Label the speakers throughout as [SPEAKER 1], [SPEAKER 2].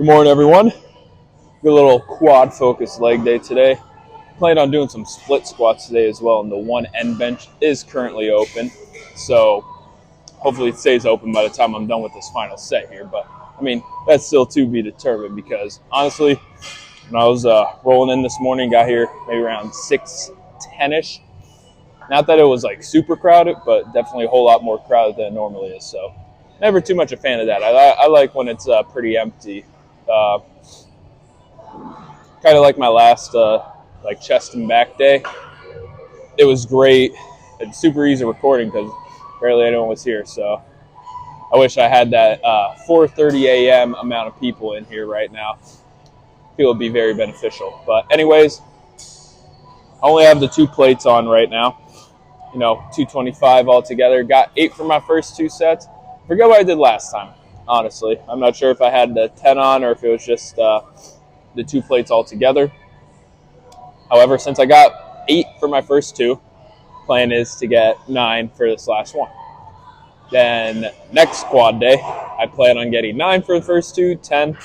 [SPEAKER 1] Good morning, everyone. Good little quad focus leg day today. Plan on doing some split squats today as well, and the one end bench is currently open. So hopefully it stays open by the time I'm done with this final set here. But I mean, that's still to be determined because honestly, when I was rolling in this morning, got here maybe around 6:10ish. Not that it was like super crowded, but definitely a whole lot more crowded than it normally is. So never too much a fan of that. I like when it's pretty empty. Uh, kind of like my last like chest and back day. It was great. It's super easy recording because barely anyone was here. So I wish I had that 4:30 a.m. amount of people in here right now. I feel it would be very beneficial. But anyways, I only have the 2 plates on right now. 225 altogether. Got 8 for my first 2 sets. Forget what I did last time, honestly. I'm not sure if I had the 10 on or if it was just the 2 plates altogether. However, since I got 8 for my first 2, plan is to get 9 for this last one. Then next quad day, I plan on getting 9 for the first 2, 10,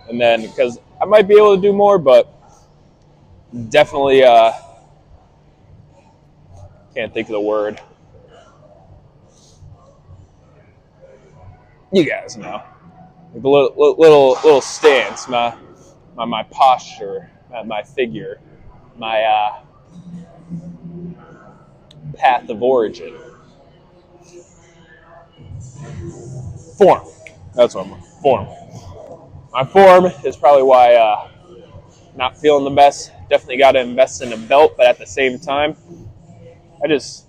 [SPEAKER 1] and then because I might be able to do more, but definitely can't think of the word. You guys know the little stance, my posture, my figure, my path of origin, form. That's what I'm form. My form is probably why not feeling the best. Definitely got to invest in a belt, but at the same time, I just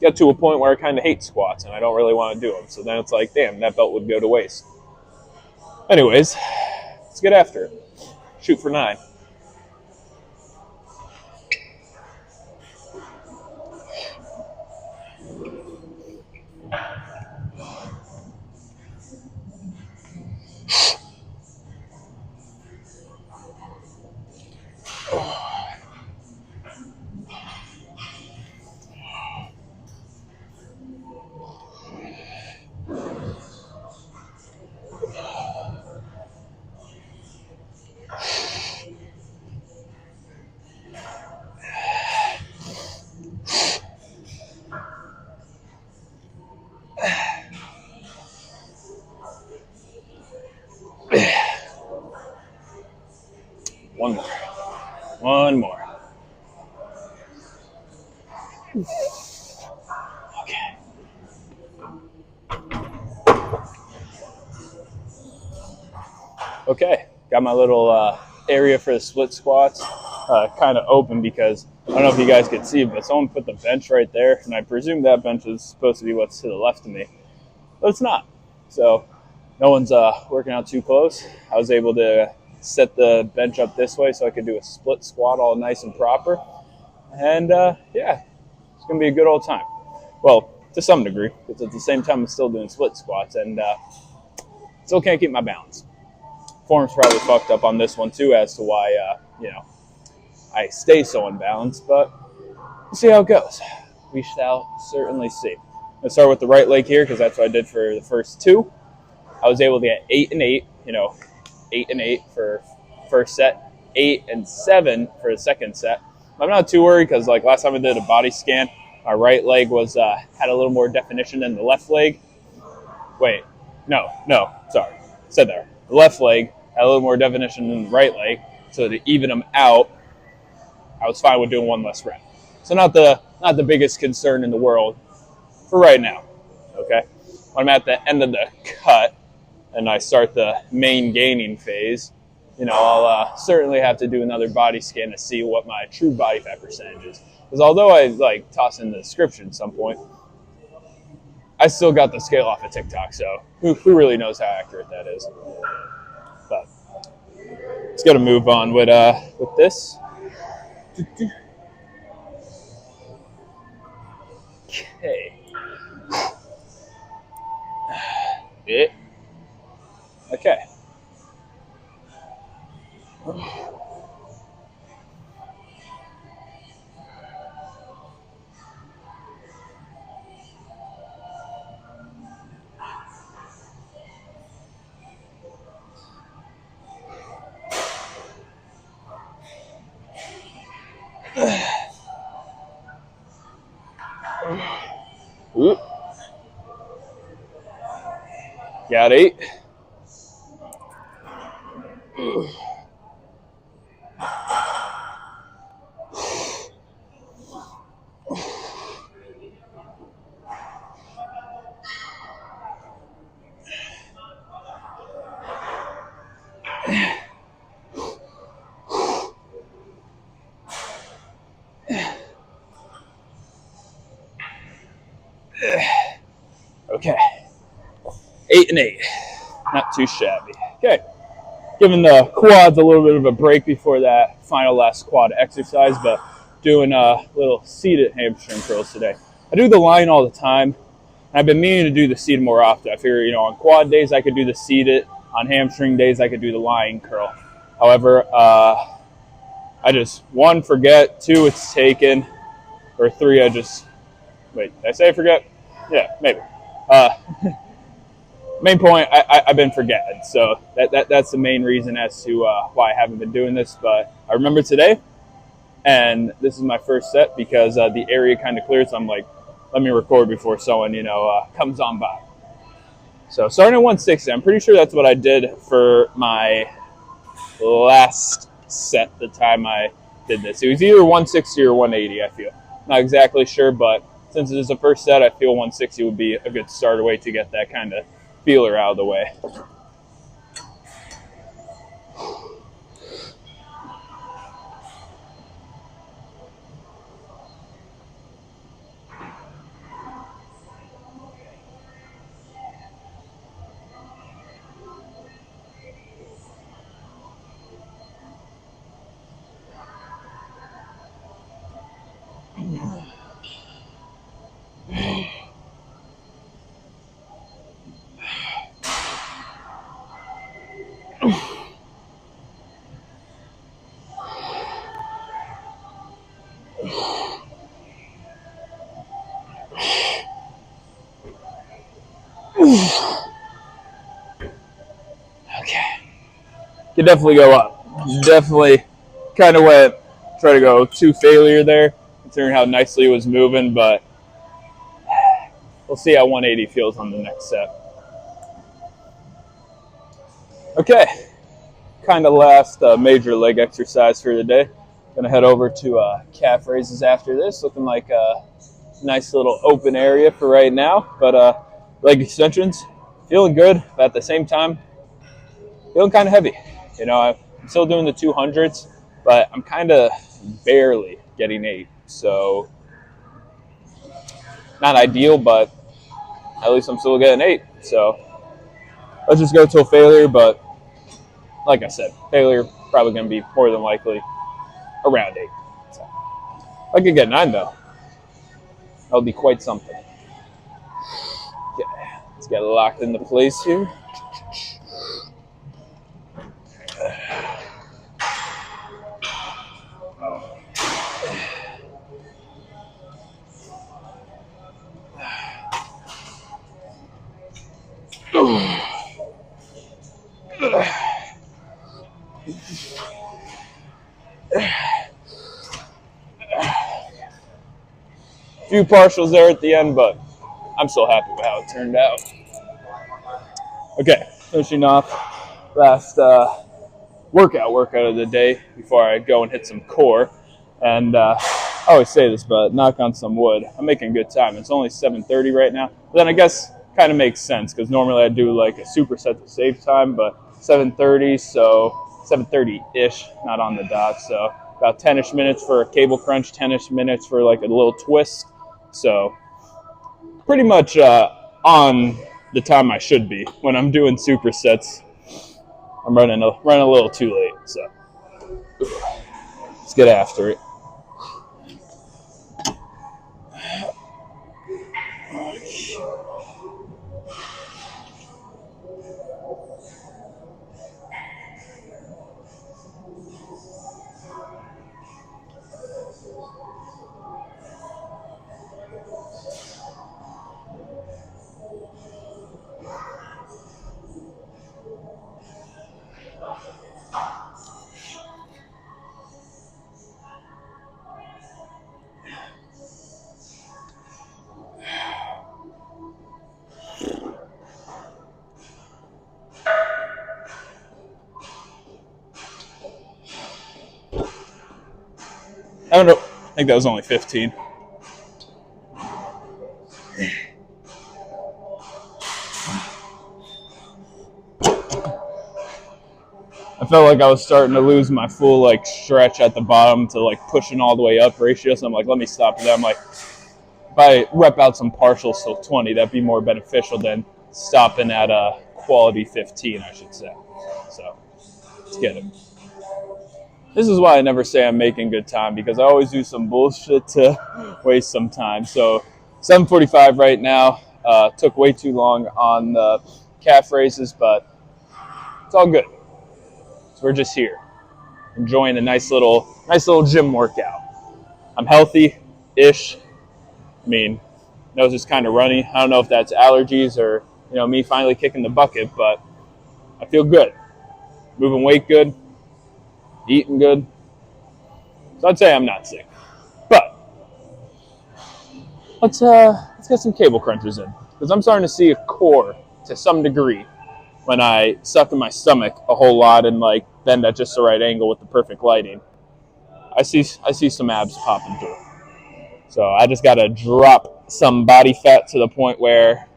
[SPEAKER 1] get to a point where I kind of hate squats and I don't really want to do them. So then it's like, damn, that belt would go to waste. Anyways, let's get after it. Shoot for 9. One more. One more. Okay. Okay. Got my little area for the split squats kind of open because I don't know if you guys could see, but someone put the bench right there, and I presume that bench is supposed to be what's to the left of me, but it's not. So no one's working out too close. I was able to set the bench up this way so I could do a split squat all nice and proper. And yeah, it's going to be a good old time. Well, to some degree, because at the same time I'm still doing split squats and still can't keep my balance. Form's probably fucked up on this one too as to why, I stay so unbalanced, but we'll see how it goes. We shall certainly see. Let's start with the right leg here because that's what I did for the first 2. I was able to get 8 and 8, 8 and 8 for first set, 8 and 7 for the second set. I'm not too worried because like last time I did a body scan, my right leg was had a little more definition than the left leg. Wait, no, sorry, said there. The left leg had a little more definition than the right leg, so to even them out, I was fine with doing 1 less rep. So not the biggest concern in the world for right now. Okay, when I'm at the end of the cut and I start the main gaining phase, I'll certainly have to do another body scan to see what my true body fat percentage is. Because although I like toss in the description at some point, I still got the scale off of TikTok, so who really knows how accurate that is? But let's get a move on with this. Okay. Yeah. Okay. got 8. Okay, 8 and 8. Not too shabby. Okay, giving the quads a little bit of a break before that final last quad exercise, but doing little seated hamstring curls today. I do the line all the time. I've been meaning to do the seated more often. I figure, on quad days I could do the seated. On hamstring days I could do the lying curl. However, I just, 1, forget, 2, it's taken, or 3, I just, wait, did I say I forget? Yeah, maybe. Main point, I've been forgetting, so that's the main reason as to why I haven't been doing this. But I remember today, and this is my first set because the area kind of cleared, so I'm like, let me record before someone comes on by. So starting at 160, I'm pretty sure that's what I did for my last set the time I did this. It was either 160 or 180, I feel. Not exactly sure, but since it is the first set, I feel 160 would be a good starter way to get that kind of feeler out of the way. Okay. Could definitely go up. Definitely kind of went, try to go to failure there, considering how nicely it was moving, but we'll see how 180 feels on the next set. Okay, kind of last major leg exercise for the day. Gonna head over to calf raises after this, looking like a nice little open area for right now, but leg extensions, feeling good, but at the same time, feeling kind of heavy. I'm still doing the 200s, but I'm kind of barely getting 8. So not ideal, but at least I'm still getting 8. So let's just go to a failure. But like I said, failure probably going to be more than likely around 8. So I could get 9 though. That would be quite something. Okay, let's get it locked into place here. Few partials there at the end, but I'm still happy with how it turned out. Okay, finishing off last workout of the day before I go and hit some core. And I always say this, but knock on some wood, I'm making good time. It's only 7:30 right now. But then I guess kind of makes sense because normally I do like a superset to save time, but 7:30, so 7:30-ish, not on the dot. So about 10-ish minutes for a cable crunch, 10-ish minutes for like a little twist. So pretty much on the time I should be when I'm doing supersets. I'm running a little too late, so let's get after it. think that was only 15. I felt like I was starting to lose my full like stretch at the bottom to like pushing all the way up ratio. So I'm like, let me stop it. I'm like, if I rep out some partials till 20, that'd be more beneficial than stopping at a quality 15, I should say. So let's get it. This is why I never say I'm making good time, because I always do some bullshit to waste some time. So 7:45 right now. Took way too long on the calf raises, but it's all good. So we're just here, enjoying a nice little gym workout. I'm healthy-ish. I mean, nose is kind of runny. I don't know if that's allergies or me finally kicking the bucket, but I feel good. Moving weight good, eating good. So I'd say I'm not sick. But let's get some cable crunchers in, because I'm starting to see a core to some degree when I suck in my stomach a whole lot and like bend at just the right angle with the perfect lighting. I see some abs popping through. So I just gotta drop some body fat to the point where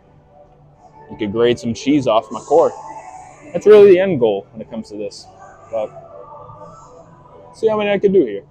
[SPEAKER 1] you could grade some cheese off my core. That's really the end goal when it comes to this. But see how many I can do here.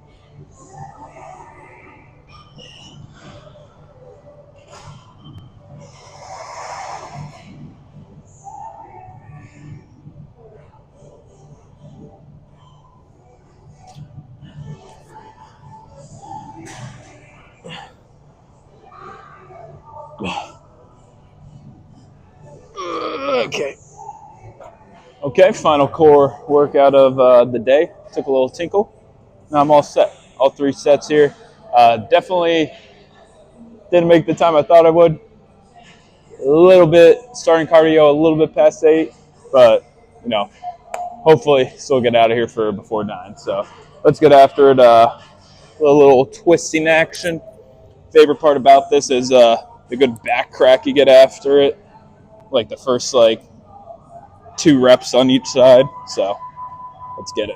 [SPEAKER 1] Okay, final core workout of the day. Took a little tinkle. Now I'm all set. All 3 sets here. Definitely didn't make the time I thought I would. A little bit, starting cardio a little bit past 8, but, hopefully still get out of here for before 9. So let's get after it. A little twisting action. Favorite part about this is the good back crack you get after it. Like the first 2 reps on each side. So let's get it.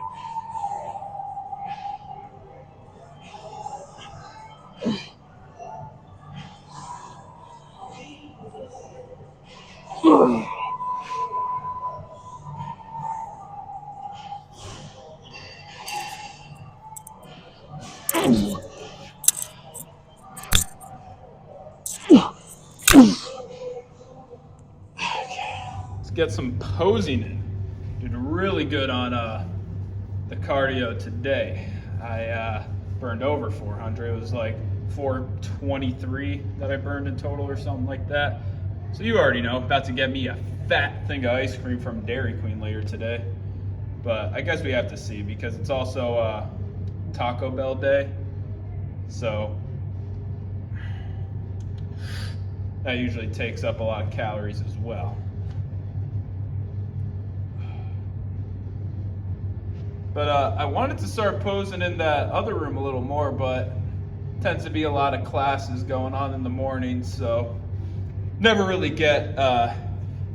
[SPEAKER 1] Let's get some posing in. Did really good on the cardio today. I burned over 400. It was like 423 that I burned in total or something like that. So you already know, about to get me a fat thing of ice cream from Dairy Queen later today. But I guess we have to see, because it's also Taco Bell day. So that usually takes up a lot of calories as well. But I wanted to start posing in that other room a little more, but tends to be a lot of classes going on in the morning, so never really get to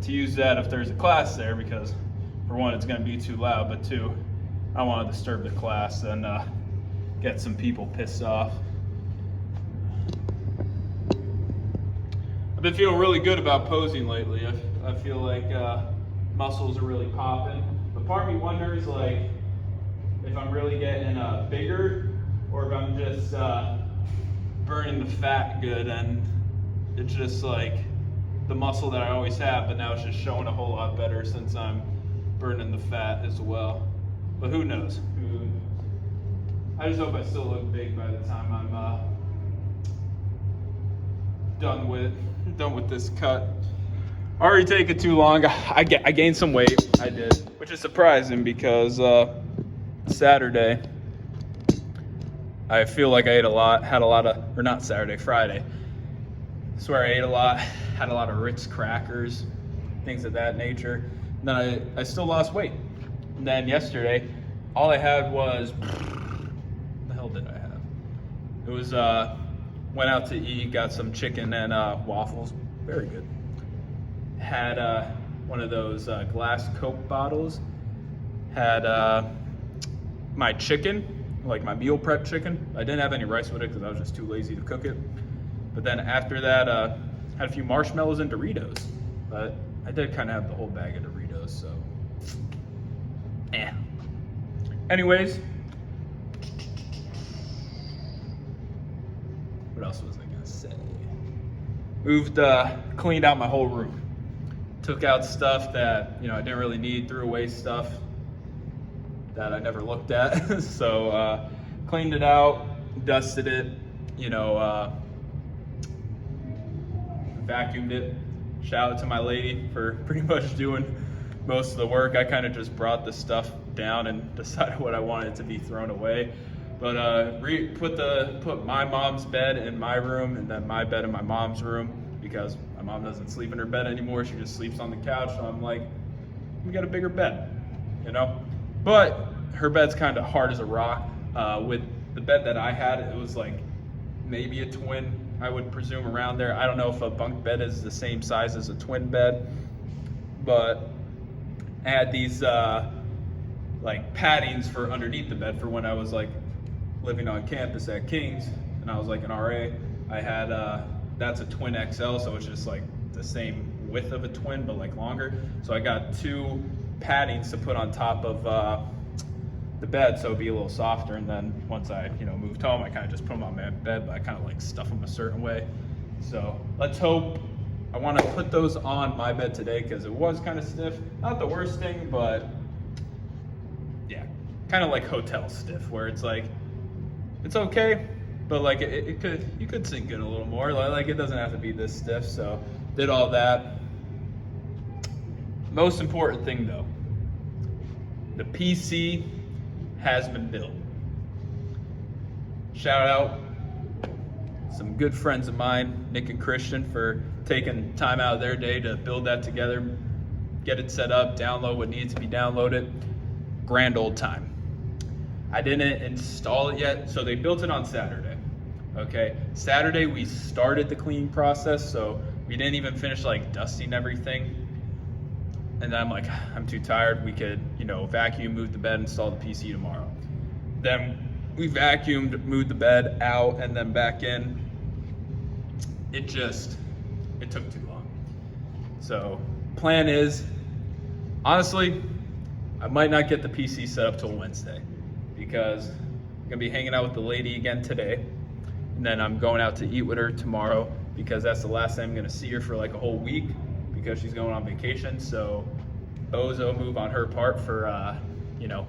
[SPEAKER 1] use that if there's a class there, because for one, it's going to be too loud, but two, I don't want to disturb the class and get some people pissed off. I've been feeling really good about posing lately. I feel like muscles are really popping, but part of me wonders if I'm really getting bigger, or if I'm just burning the fat good, and it's just like the muscle that I always have, but now it's just showing a whole lot better since I'm burning the fat as well. But who knows? I just hope I still look big by the time I'm done with this cut. Already taking too long. I gained some weight. I did, which is surprising because Saturday I feel like I ate a lot. Friday. I swear I ate a lot. Had a lot of Ritz crackers, things of that nature. And then I still lost weight. And then yesterday, all I had was, what the hell did I have? It was went out to eat, got some chicken and waffles. Very good. Had one of those glass Coke bottles. Had my chicken, like my meal prep chicken. I didn't have any rice with it because I was just too lazy to cook it. But then after that, had a few marshmallows and Doritos. But I did kind of have the whole bag of Doritos, so anyways, what else was I gonna say? Cleaned out my whole room. Took out stuff that, I didn't really need, threw away stuff that I never looked at. So cleaned it out, dusted it, vacuumed it. Shout out to my lady for pretty much doing most of the work. I kind of just brought the stuff down and decided what I wanted to be thrown away. But put my mom's bed in my room and then my bed in my mom's room, because my mom doesn't sleep in her bed anymore. She just sleeps on the couch. So I'm like, we got a bigger bed, But her bed's kind of hard as a rock. With the bed that I had, it was like maybe a twin, I would presume, around there. I don't know if a bunk bed is the same size as a twin bed, but I had these like paddings for underneath the bed for when I was like living on campus at King's and I was like an RA. I had that's a twin XL, so it's just like the same width of a twin but like longer. So I got 2 paddings to put on top of the bed so it'd be a little softer, and then once I moved home, I kind of just put them on my bed, but I kind of like stuff them a certain way. So let's hope. I want to put those on my bed today because it was kind of stiff. Not the worst thing, but yeah, kind of like hotel stiff, where it's like it's okay, but like you could sink in a little more. Like it doesn't have to be this stiff. So did all that. Most important thing though, the PC has been built. Shout out some good friends of mine, Nick and Christian, for taking time out of their day to build that together, get it set up, download what needs to be downloaded. Grand old time. I didn't install it yet, so they built it on Saturday. Okay, Saturday we started the cleaning process, so we didn't even finish like dusting everything. And then I'm like, I'm too tired. We could, vacuum, move the bed, install the PC tomorrow. Then we vacuumed, moved the bed out, and then back in. It took too long. So plan is, honestly, I might not get the PC set up till Wednesday because I'm gonna be hanging out with the lady again today. And then I'm going out to eat with her tomorrow because that's the last time I'm gonna see her for like a whole week because she's going on vacation. So bozo move on her part for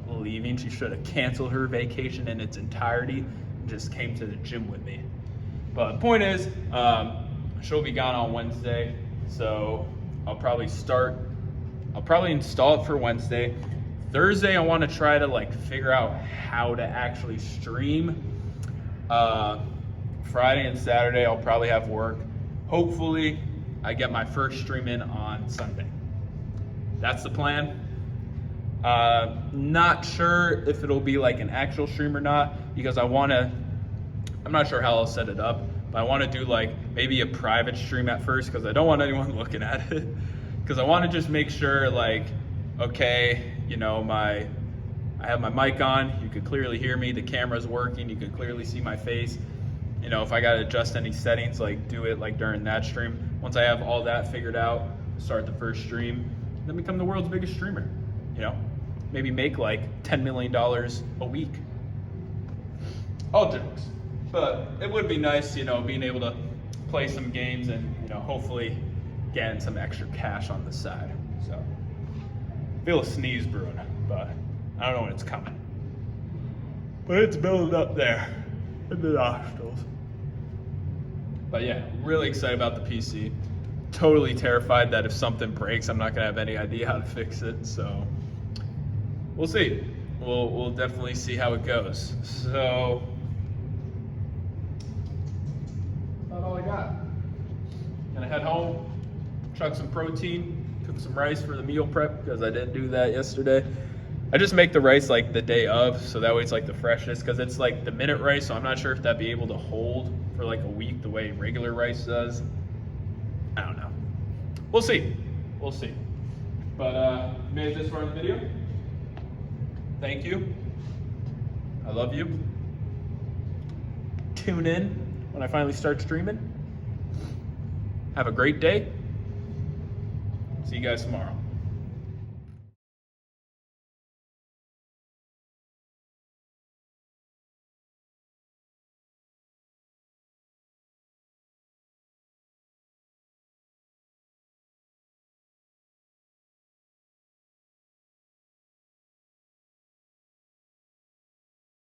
[SPEAKER 1] leaving. She should have canceled her vacation in its entirety and just came to the gym with me. But the point is, she'll be gone on Wednesday, so I'll probably install it for Wednesday. Thursday, I want to try to figure out how to actually stream. Friday and Saturday, I'll probably have work. Hopefully, I get my first stream in on Sunday. That's the plan. Not sure if it'll be like an actual stream or not, because I'm not sure how I'll set it up, but I want to do like maybe a private stream at first because I don't want anyone looking at it. Because I want to just make sure okay, I have my mic on, you could clearly hear me, the camera's working, you could clearly see my face. If I got to adjust any settings, do it during that stream. Once I have all that figured out, start the first stream, then become the world's biggest streamer. Maybe make $10 million a week. All jokes. But it would be nice, being able to play some games and, hopefully getting some extra cash on the side. So, feel a sneeze brewing, but I don't know when it's coming. But it's building up there in the nostrils. But yeah, really excited about the PC. Totally terrified that if something breaks, I'm not gonna have any idea how to fix it. So we'll see. We'll definitely see how it goes. So that's all I got. Gonna head home, chuck some protein, cook some rice for the meal prep because I didn't do that yesterday. I just make the rice the day of, so that way it's the freshest, because it's the minute rice, so I'm not sure if that'd be able to hold for a week the way regular rice does. I don't know. We'll see. We'll see. But made it this far in the video. Thank you. I love you.
[SPEAKER 2] tune in when I finally start streaming. Have a great day. See you guys tomorrow.